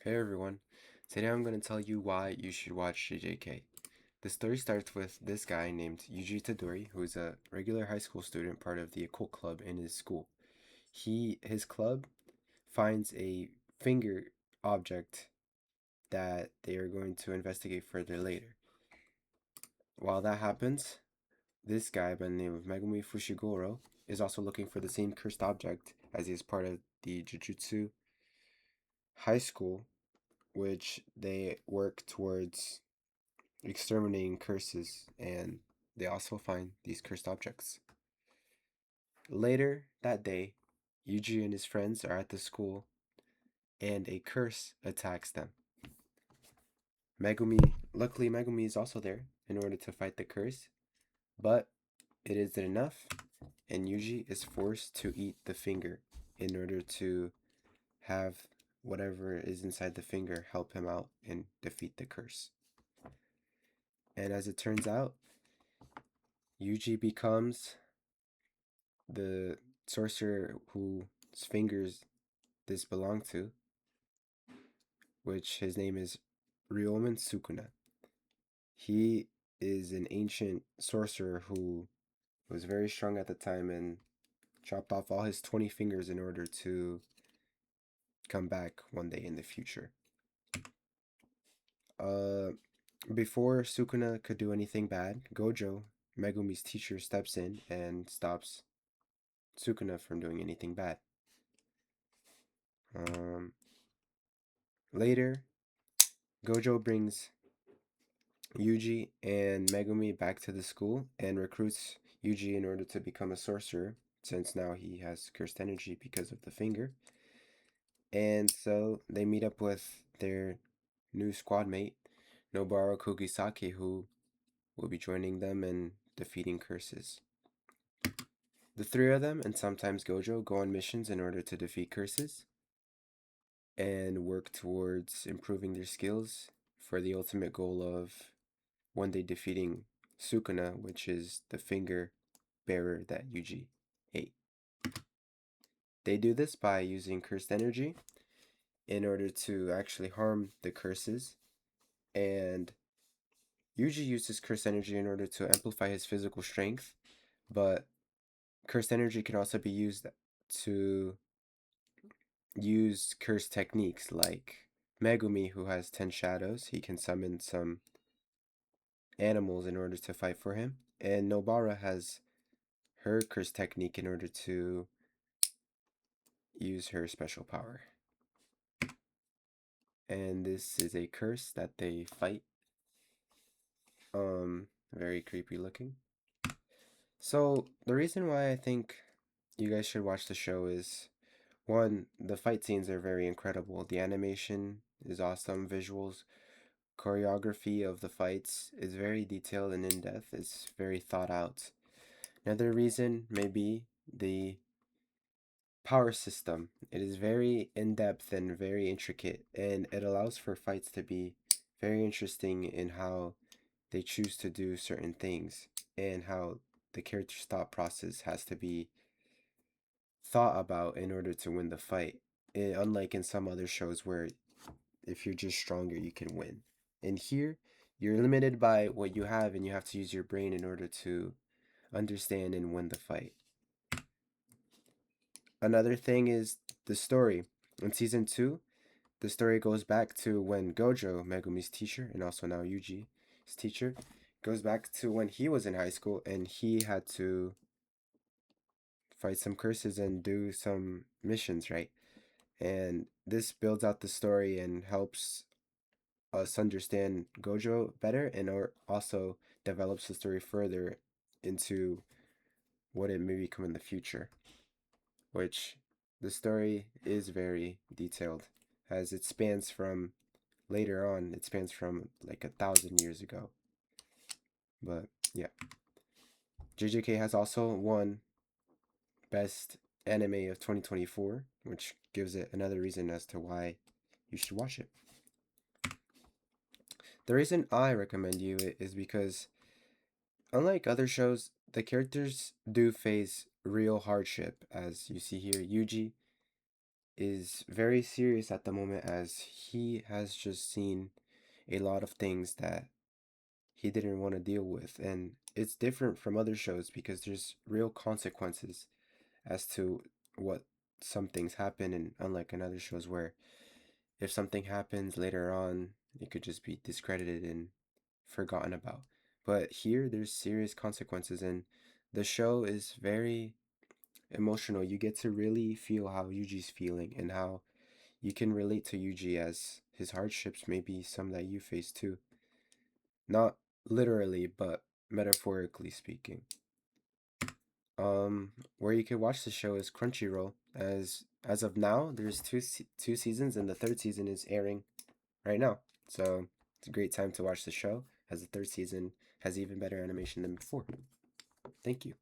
Hey everyone, today I'm going to tell you why you should watch JJK. The story starts with this guy named Yuji Tadori, who is a regular high school student, part of the occult club in his school. His club finds a finger object that they are going to investigate further later. While that happens, this guy by the name of Megumi Fushiguro is also looking for the same cursed object as he is part of the Jujutsu high school, which they work towards exterminating curses, and they also find these cursed objects. Later that day, Yuji and his friends are at the school, and a curse attacks them. Luckily, Megumi is also there in order to fight the curse, but it isn't enough, and Yuji is forced to eat the finger in order to have whatever is inside the finger help him out and defeat the curse. And as it turns out, Yuji becomes the sorcerer whose fingers this belonged to, which his name is Ryomen Sukuna. He is an ancient sorcerer who was very strong at the time and chopped off all his 20 fingers in order to come back one day in the future. Uh, Before Sukuna could do anything bad, Gojo, Megumi's teacher, steps in and stops Sukuna from doing anything bad. Um, Later, Gojo brings Yuji and Megumi back to the school and recruits Yuji in order to become a sorcerer, since now he has cursed energy because of the finger. And so they meet up with their new squad mate, Nobunaga Kugisaki, who will be joining them in defeating curses. The three of them, and sometimes Gojo, go on missions in order to defeat curses and work towards improving their skills for the ultimate goal of one day defeating Sukuna, which is the finger bearer that Yuji ate. They do this by using cursed energy in order to actually harm the curses, and Yuji uses cursed energy in order to amplify his physical strength, but cursed energy can also be used to use cursed techniques like Megumi, who has 10 shadows. He can summon some animals in order to fight for him, and Nobara has her curse technique in order to use her special power. And this is a curse that they fight. Very creepy looking. So the reason why I think you guys should watch the show is one, the fight scenes are very incredible. The animation is awesome, visuals, choreography of the fights is very detailed and in depth. It's very thought out. Another reason may be the power system. It is very in-depth and very intricate, and it allows for fights to be very interesting in how they choose to do certain things and how the character's thought process has to be thought about in order to win the fight. Unlike in some other shows where if you're just stronger, you can win. And here, you're limited by what you have, and you have to use your brain in order to understand and win the fight. Another thing is the story. In season 2, the story goes back to when Gojo, Megumi's teacher, and also now Yuji's teacher, goes back to when he was in high school and he had to fight some curses and do some missions, right? And this builds out the story and helps us understand Gojo better, and or also develops the story further into what it may become in the future, which the story is very detailed as it spans from later on, it spans from like 1,000 years ago. But yeah, JJK has also won Best Anime of 2024, which gives it another reason as to why you should watch it. The reason I recommend you it is because, unlike other shows, the characters do face real hardship. As you see here, Yuji is very serious at the moment as he has just seen a lot of things that he didn't want to deal with. And it's different from other shows because there's real consequences as to what some things happen, and unlike in other shows where if something happens later on, it could just be discredited and forgotten about. But here, there's serious consequences, and the show is very emotional. You get to really feel how Yuji's feeling and how you can relate to Yuji as his hardships may be some that you face too. Not literally, but metaphorically speaking. Where you can watch the show is Crunchyroll. As of now, there's two seasons, and the third season is airing right now. So it's a great time to watch the show, as the third season has even better animation than before. Thank you.